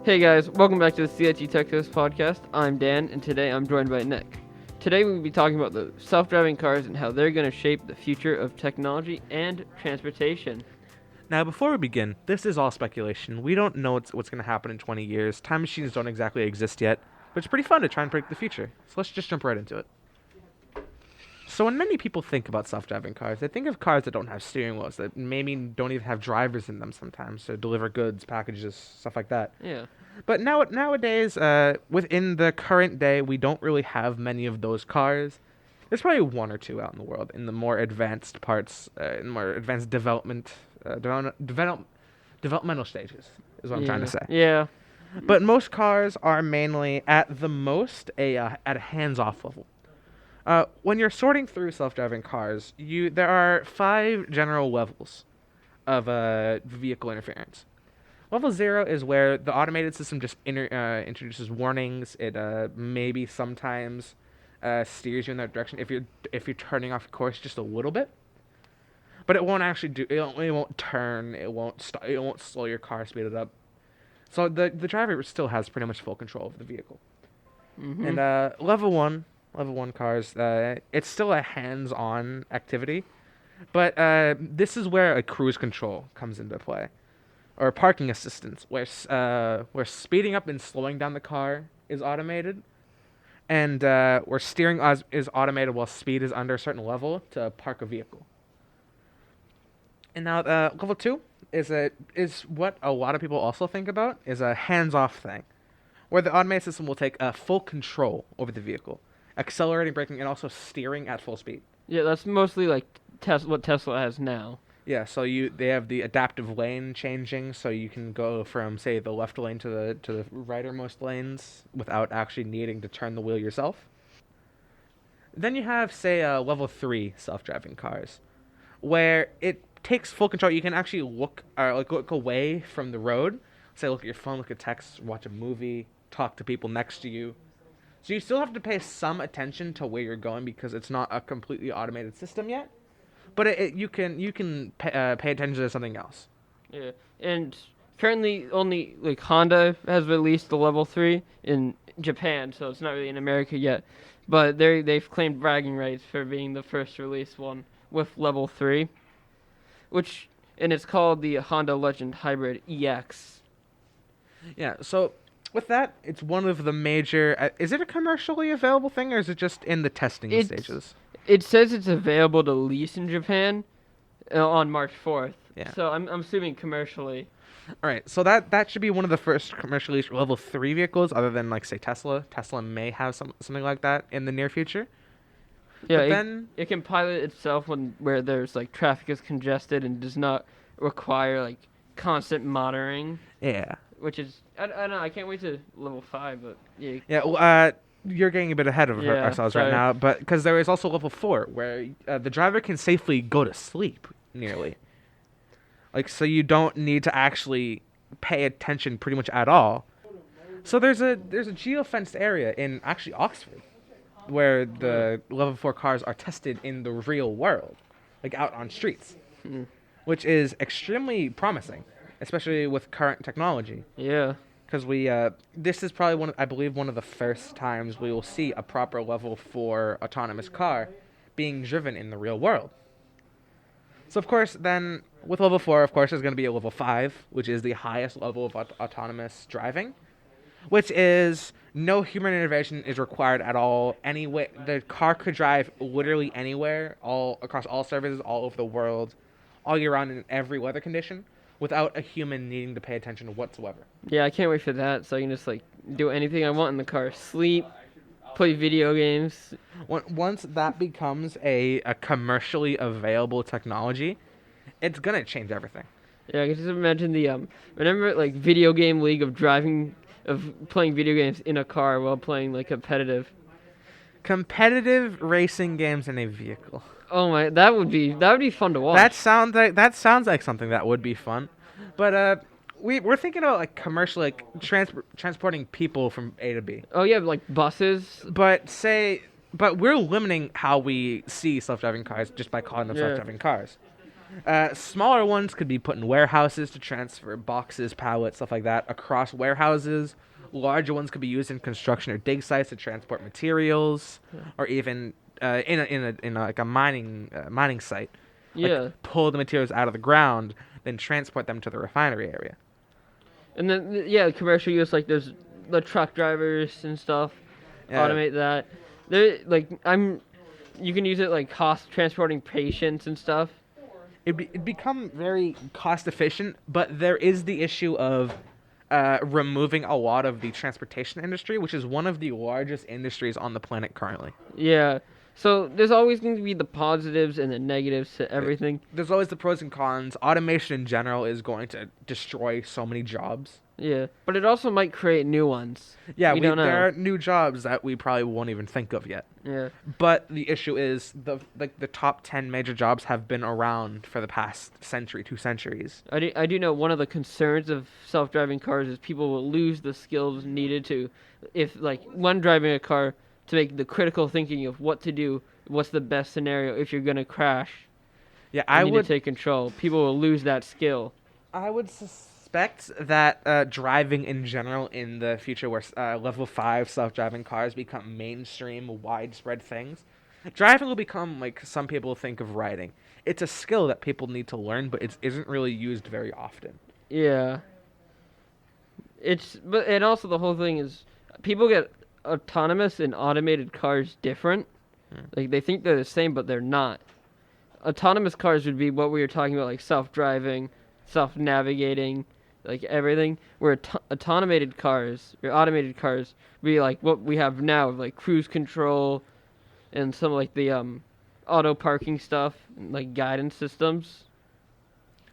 Hey guys, welcome back to the CIT Texas podcast. I'm Dan, and today I'm joined by Nick. Today we'll be talking about the self-driving cars and how they're going to shape the future of technology and transportation. Now, before we begin, this is all speculation. We don't know what's going to happen in 20 years. Time machines don't exactly exist yet, but it's pretty fun to try and predict the future. So let's just jump right into it. So when many people think about self-driving cars, they think of cars that don't have steering wheels, that maybe don't even have drivers in them sometimes to deliver goods, packages, stuff like that. Yeah. But nowadays, within the current day, we don't really have many of those cars. There's probably one or two out in the world in the more advanced parts, in more advanced developmental stages, is what I'm trying to say. Yeah. But most cars are mainly, at the most, at a hands-off level. When you're sorting through self-driving cars, there are 5 general levels of vehicle interference. Level 0 is where the automated system just introduces warnings. It maybe sometimes steers you in that direction if you're turning off course just a little bit. But it won't actually do. It won't turn. It won't stop. It won't slow your car, speed it up. So the driver still has pretty much full control of the vehicle. Mm-hmm. And level one cars, it's still a hands-on activity, but this is where a cruise control comes into play, or parking assistance, where speeding up and slowing down the car is automated, and where steering is automated while speed is under a certain level to park a vehicle. And now level 2 is what a lot of people also think about, is a hands-off thing, where the automated system will take full control over the vehicle, accelerating, braking, and also steering at full speed. Yeah, that's mostly like what Tesla has now. Yeah, so they have the adaptive lane changing, so you can go from, say, the left lane to the rightermost lanes without actually needing to turn the wheel yourself. Then you have, say, level 3 self-driving cars, where it takes full control. You can actually look away from the road, say, look at your phone, look at text, watch a movie, talk to people next to you. So you still have to pay some attention to where you're going because it's not a completely automated system yet. But you can pay attention to something else. Yeah, and currently only like Honda has released the level 3 in Japan, so it's not really in America yet. But they've claimed bragging rights for being the first to release one with level 3, and it's called the Honda Legend Hybrid EX. Yeah, so with that, it's one of the major... is it a commercially available thing, or is it just in the testing stages? It says it's available to lease in Japan on March 4th. Yeah. So I'm assuming commercially. All right, so that should be one of the first commercially level 3 vehicles, other than, like, say, Tesla. Tesla may have something like that in the near future. Yeah, it can pilot itself where there's like traffic is congested and does not require like constant monitoring. Yeah. Which is I don't know. I can't wait to level 5, but yeah. Yeah. Well, you're getting a bit ahead of ourselves sorry. right now, but because there is also level 4 where the driver can safely go to sleep nearly. Like, so you don't need to actually pay attention pretty much at all. So there's a geofenced area in actually Oxford, where the level 4 cars are tested in the real world, like out on streets, which is extremely promising, especially with current technology. Yeah. Because this is probably I believe one of the first times we will see a proper level 4 autonomous car being driven in the real world. So of course, then with level 4, of course, there's going to be a level 5, which is the highest level of autonomous driving, which is no human intervention is required at all. Anyway, the car could drive literally anywhere, all across all services, all over the world, all year round in every weather condition, without a human needing to pay attention whatsoever. Yeah, I can't wait for that. So I can just like do anything I want in the car, sleep, play video games. Once that becomes a commercially available technology, it's gonna change everything. Yeah, I can just imagine remember like video game league of playing video games in a car while playing like competitive racing games in a vehicle. Oh my, that would be fun to watch. That sounds like something that would be fun, but we're thinking about like commercial, like transporting people from A to B. Oh yeah, like buses. But we're limiting how we see self-driving cars just by calling them self-driving cars. Smaller ones could be put in warehouses to transfer boxes, pallets, stuff like that across warehouses. Larger ones could be used in construction or dig sites to transport materials, or even in a like a mining site, like Yeah. pull the materials out of the ground, then transport them to the refinery area. And then yeah, commercial use like there's the truck drivers and stuff. Yeah, Automate that. There like I'm you can use it like cost transporting patients and stuff. it'd become very cost efficient, but there is the issue of removing a lot of the transportation industry, which is one of the largest industries on the planet currently. Yeah. So there's always going to be the positives and the negatives to everything. There's always the pros and cons. Automation in general is going to destroy so many jobs. Yeah. But it also might create new ones. Yeah, We don't know. there are new jobs that we probably won't even think of yet. Yeah. But the issue is the top 10 major jobs have been around for the past century, 2 centuries. I do know one of the concerns of self-driving cars is people will lose the skills needed to, if like one driving a car, to make the critical thinking of what to do, what's the best scenario if you're gonna crash. Yeah, You need to take control. People will lose that skill. I would suspect that driving in general in the future, where level 5 self-driving cars become mainstream, widespread things, driving will become like some people think of riding. It's a skill that people need to learn, but it isn't really used very often. Yeah. And also the whole thing is people get autonomous and automated cars different. Like they think they're the same, but they're not. Autonomous cars would be what we were talking about, like self-driving, self-navigating, like everything. Where automated cars or automated cars would be like what we have now, like cruise control, and some like the auto parking stuff, like guidance systems.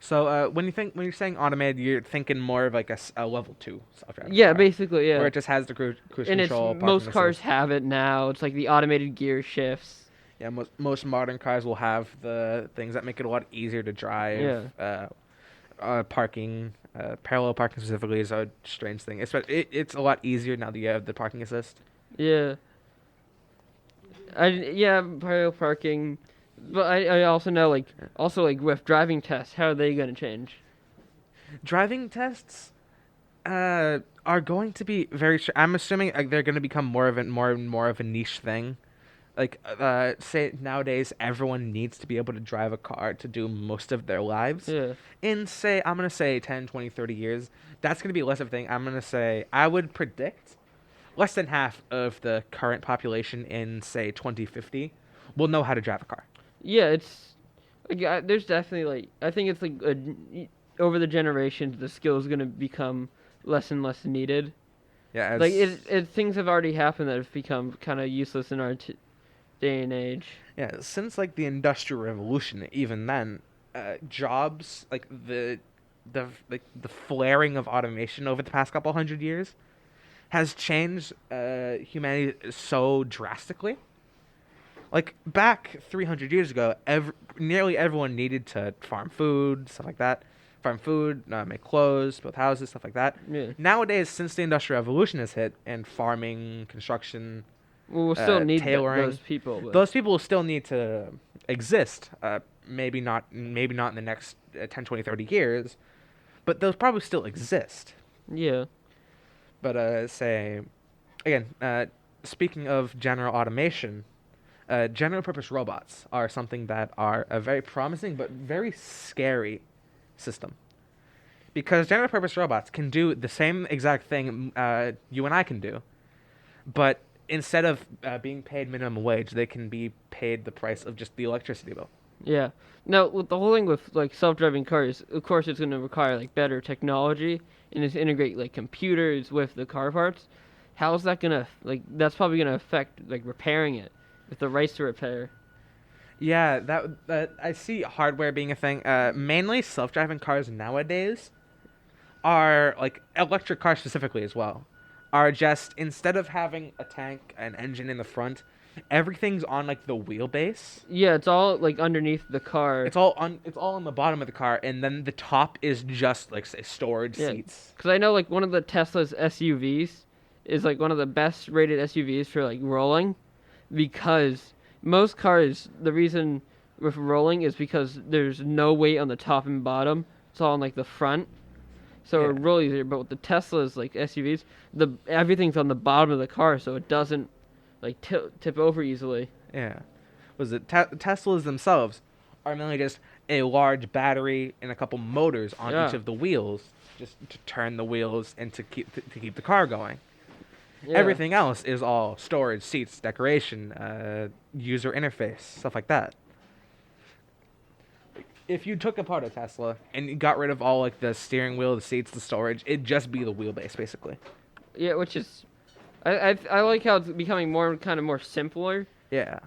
So when you're saying automated, you're thinking more of like a level 2 self-driving Yeah, car, basically, yeah. where it just has the cruise And control. most parking cars assist. have it now. It's like the automated gear shifts. Yeah, most modern cars will have the things that make it a lot easier to drive. Parking, parallel parking specifically is a strange thing. It's a lot easier now that you have the parking assist. Yeah. Parallel parking. But I also know like with driving tests, how are they gonna change? Driving tests are going to be very. I'm assuming they're going to become more and more of a niche thing. Like, say nowadays, everyone needs to be able to drive a car to do most of their lives. Yeah. In, say, I'm going to say 10, 20, 30 years, that's going to be less of a thing. I'm going to say, I would predict less than half of the current population in, say, 2050 will know how to drive a car. Yeah, it's like there's definitely like I think it's like over the generations the skill is gonna become less and less needed. Yeah, Like things have already happened that have become kind of useless in our day and age. Yeah, since like the Industrial Revolution, even then, jobs like the flaring of automation over the past couple hundred years has changed humanity so drastically. Like back 300 years ago, nearly everyone needed to farm food, stuff like that. Farm food, make clothes, build houses, stuff like that. Yeah. Nowadays, since the Industrial Revolution has hit, and farming, construction, We'll still need tailoring, those people. But those people will still need to exist. Maybe not in the next 10, 20, 30 years, but they'll probably still exist. yeah. But speaking of general automation, general purpose robots are something that are a very promising but very scary system. Because general purpose robots can do the same exact thing you and I can do, but instead of being paid minimum wage, they can be paid the price of just the electricity bill. Yeah. Now, with the whole thing with like self-driving cars, of course, it's going to require like better technology and it's integrate like computers with the car parts. How is that gonna like? That's probably gonna affect like repairing it with the rights to repair. Yeah, that I see hardware being a thing. Mainly self-driving cars nowadays are like electric cars specifically as well. Are just instead of having a tank, an engine in the front, everything's on like the wheelbase. Yeah, it's all like underneath the car. It's all on the bottom of the car, and then the top is just like say storage Yeah. seats. Because I know like one of the Tesla's SUVs is like one of the best rated SUVs for like rolling, because most cars the reason with rolling is because there's no weight on the top and bottom. It's all on like the front. So it Yeah. rolls easier. But with the Teslas, like SUVs, everything's on the bottom of the car, so it doesn't like tip over easily. Yeah. Was it Teslas themselves are mainly just a large battery and a couple motors on each Yeah. of the wheels, just to turn the wheels and to keep the car going. Yeah. Everything else is all storage, seats, decoration, user interface, stuff like that. If you took apart a Tesla and you got rid of all like the steering wheel, the seats, the storage, it'd just be the wheelbase basically. Yeah, which is, I like how it's becoming more simpler Yeah.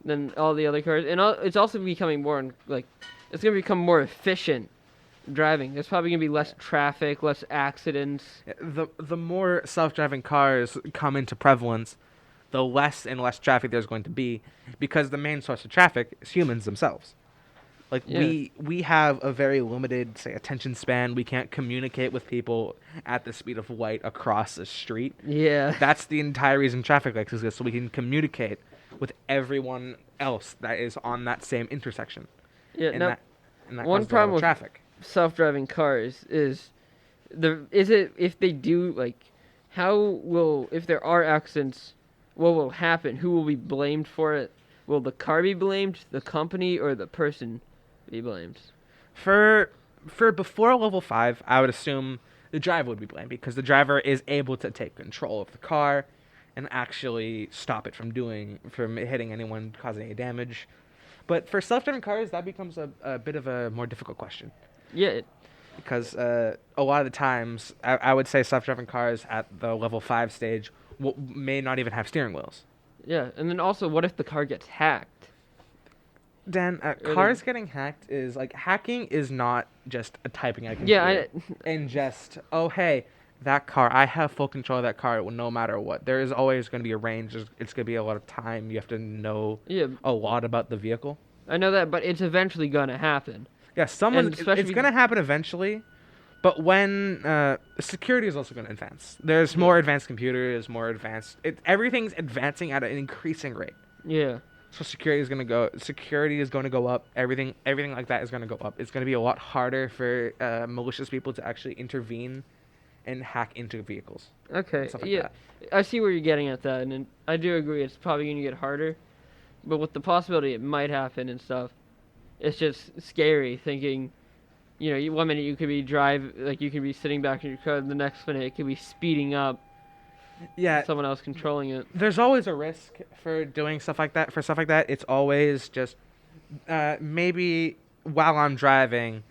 than all the other cars, and it's also becoming it's gonna become more efficient driving. There's probably gonna be less traffic, less accidents. The more self-driving cars come into prevalence, the less and less traffic there's going to be, because the main source of traffic is humans themselves. Like Yeah. we have a very limited, say, attention span. We can't communicate with people at the speed of light across the street. Yeah. That's the entire reason traffic lights exist, so we can communicate with everyone else that is on that same intersection. Yeah. And Now, that one causes a lot problem of with traffic. self-driving cars is if they do if there are accidents, what will happen? Who will be blamed for it? Will the car be blamed, the company, or the person be blamed? For before level 5, I would assume the driver would be blamed, because the driver is able to take control of the car and actually stop it from hitting anyone, causing any damage. But for self-driving cars, that becomes a bit of a more difficult question, Yeah. because a lot of the times I would say self-driving cars at the level 5 stage may not even have steering wheels. Yeah. And then also, what if the car gets hacked? Dan, cars getting hacked is like, hacking is not just a typing on a computer. Yeah. And just, oh hey, that car, I have full control of that car no matter what. There is always going to be a range. It's going to be a lot of time. You have to know Yeah. a lot about the vehicle. I know that, but it's eventually gonna happen. Yeah, And especially it's going to happen eventually. But when security is also going to advance. There's more advanced computers, more advanced. Everything's advancing at an increasing rate. Yeah. So security is going to go up. Everything like that is going to go up. It's going to be a lot harder for malicious people to actually intervene and hack into vehicles. Okay. Stuff like Yeah. that. I see where you're getting at that, and I do agree. It's probably gonna get harder, but with the possibility it might happen and stuff, it's just scary thinking. One minute you could be you could be sitting back in your car, and the next minute it could be speeding up. Yeah, Someone else controlling it. there's always a risk for doing stuff like that. For stuff like that, it's always just maybe while I'm driving,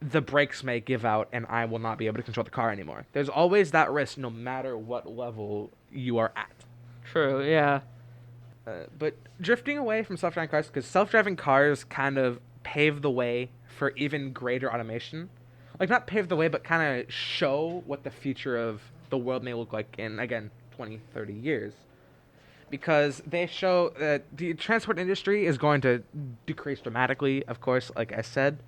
the brakes may give out and I will not be able to control the car anymore. There's always that risk, no matter what level you are at. True. Yeah. But drifting away from self-driving cars, because self-driving cars kind of pave the way for even greater automation. Like, not pave the way, but kind of show what the future of the world may look like in, again, 20, 30 years. Because they show that the transport industry is going to decrease dramatically, of course, like I said,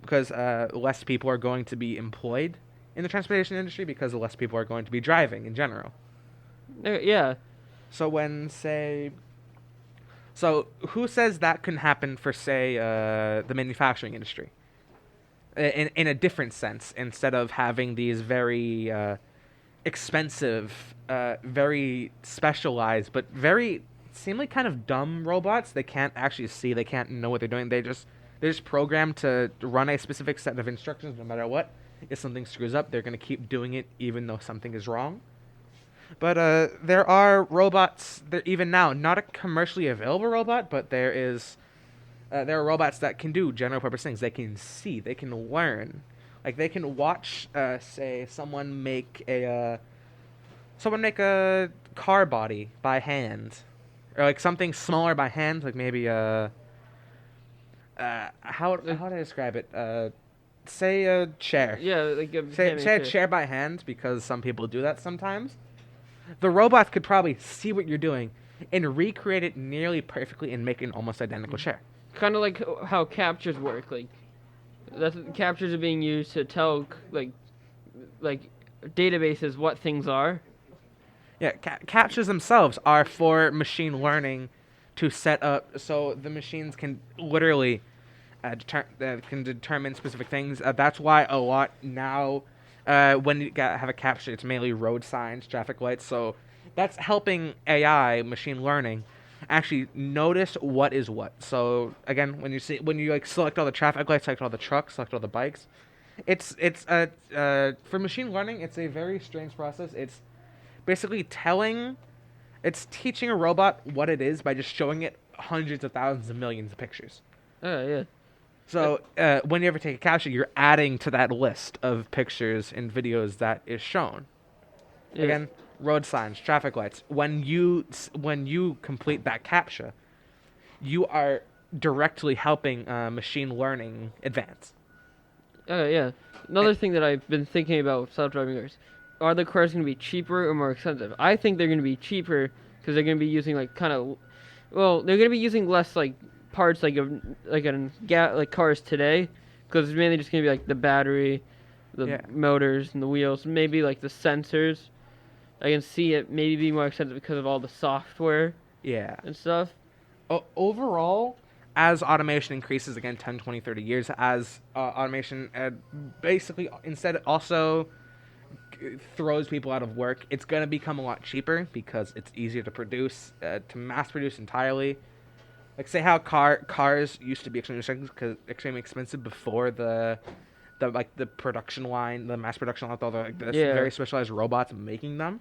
because less people are going to be employed in the transportation industry, because less people are going to be driving in general. Yeah. So who says that can happen for, say, the manufacturing industry? In a different sense, instead of having these very expensive, very specialized, but very seemingly kind of dumb robots. They can't actually see. They can't know what they're doing. They're just programmed to run a specific set of instructions no matter what. If something screws up, they're going to keep doing it even though something is wrong. But there are robots, even now, not a commercially available robot, but there are robots that can do general purpose things. They can see, they can learn. Like, they can watch, say, someone make a car body by hand. Or, like, something smaller by hand, like maybe how do I describe it? Say a chair. Yeah. Like Say a chair by hand, because some people do that sometimes. The robots could probably see what you're doing and recreate it nearly perfectly and make an almost identical chair. Kind of like how captures work. Captures are being used to tell like databases what things are. Yeah, captchas themselves are for machine learning to set up so the machines can literally can determine specific things. That's why a lot now, when you have a capture, it's mainly road signs, traffic lights. So that's helping AI, machine learning, actually notice what is what. So again, when you like select all the traffic lights, select all the trucks, select all the bikes, it's for machine learning, it's a very strange process. It's basically it's teaching a robot what it is by just showing it hundreds of thousands of millions of pictures. Oh yeah. So when you ever take a capture, you're adding to that list of pictures and videos that is shown. Yeah. Again, road signs, traffic lights. When you complete that captcha, you are directly helping machine learning advance. Oh yeah. Another thing that I've been thinking about with self-driving cars, are the cars going to be cheaper or more expensive? I think they're going to be cheaper because they're going to be using like they're going to be using less like parts like cars today, because it's mainly just going to be like the battery, the Yeah. motors and the wheels, maybe like the sensors. I can see it maybe be more expensive because of all the software Yeah. and stuff. Overall, as automation increases again 10, 20, 30 years, as automation basically instead also throws people out of work, it's going to become a lot cheaper because it's easier to produce, to mass produce entirely. Like say how cars used to be extremely expensive before the production line, the mass production line, with all the Yeah. very specialized robots making them.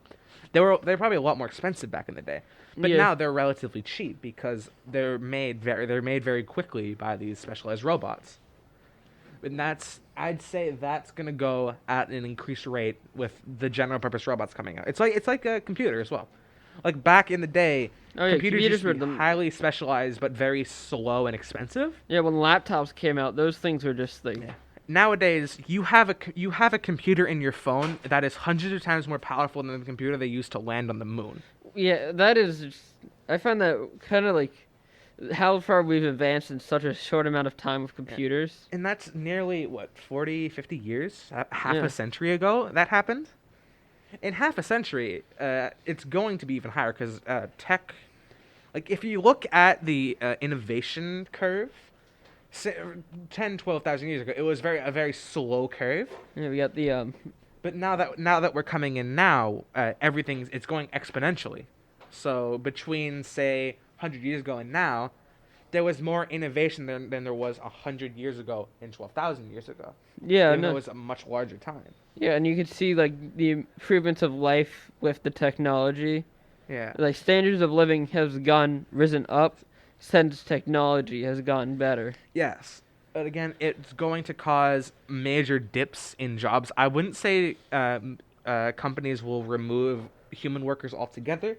They're probably a lot more expensive back in the day, but Yeah. now they're relatively cheap because they're made very quickly by these specialized robots. And I'd say that's gonna go at an increased rate with the general purpose robots coming out. It's like a computer as well. Like back in the day, Oh yeah, computers used to were be the highly specialized but very slow and expensive. yeah when laptops came out, those things were just like Nowadays, you have a computer in your phone that is hundreds of times more powerful than the computer they used to land on the moon. yeah that is. I find that kind of like how far we've advanced in such a short amount of time with computers. And that's nearly, what, 40, 50 years? Half Yeah. a century ago that happened? In half a century, it's going to be even higher because tech... Like, if you look at the innovation curve, 10, 12,000 years ago, it was a very slow curve. Yeah, we got the But now that we're coming in now, it's going exponentially. So between say 100 years ago and now, there was more innovation than there was 100 years ago and 12,000 years ago. yeah Even though no, it was a much larger time. yeah, and you can see like the improvements of life with the technology. Yeah. Like standards of living has risen up since technology has gotten better. Yes. But again, it's going to cause major dips in jobs. I wouldn't say companies will remove human workers altogether,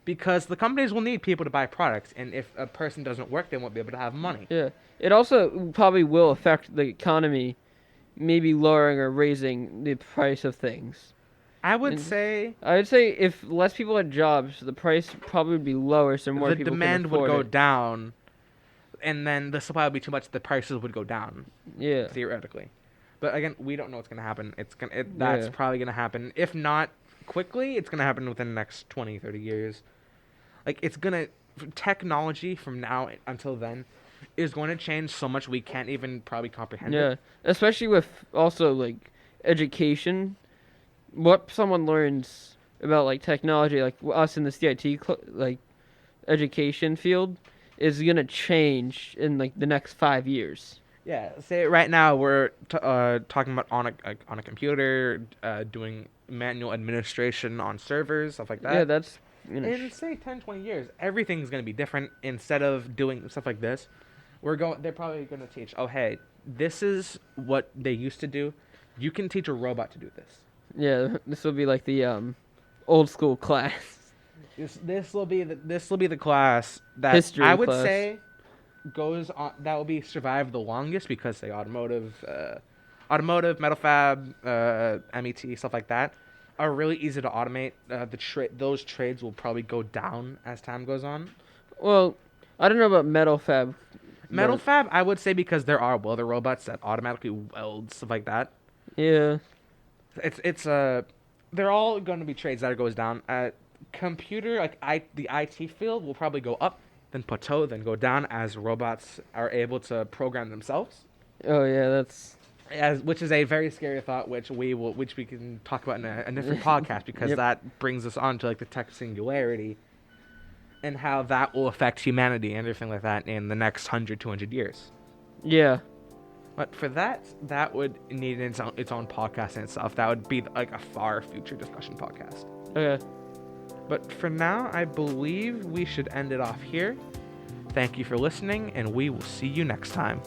because the companies will need people to buy products, and if a person doesn't work, they won't be able to have money. Yeah, it also probably will affect the economy, maybe lowering or raising the price of things. I would And say I would say if less people had jobs, the price probably would be lower, so more the people demand can would afford go it. down, and then the supply would be too much. The prices would go down Yeah, theoretically. But again, we don't know what's gonna happen. That's Yeah. probably gonna happen. If not quickly, it's gonna happen within the next 20, 30 years. Like technology from now until then is going to change so much we can't even probably comprehend yeah, it. especially with also like education, what someone learns about like technology, like us in the like education field, is gonna change in like the next 5 years. Yeah, say right now we're talking about on a computer, doing manual administration on servers, stuff like that. Yeah, that's In say 10, 20 years, everything's going to be different. Instead of doing stuff like this, they're probably going to teach, oh hey, this is what they used to do. You can teach a robot to do this. yeah. This will be like the old school class. This will be the class that History I would class. say goes on, that will be survived the longest, because say automotive, metal fab, MET, stuff like that are really easy to automate. Those trades will probably go down as time goes on. Well, I don't know about metal fab. Metal but- fab, I would say, because there are welder robots that automatically weld stuff like that. Yeah, They're all going to be trades that goes down. Computer, the IT field will probably go up, then plateau, then go down as robots are able to program themselves. Oh yeah, that's Which is a very scary thought, which we can talk about in a different podcast, because Yep. that brings us on to like the tech singularity, and how that will affect humanity and everything like that in the next 100-200 years. yeah. But for that would need its own podcast in itself. That would be like a far future discussion podcast. Okay. But for now, I believe we should end it off here. Thank you for listening, and we will see you next time.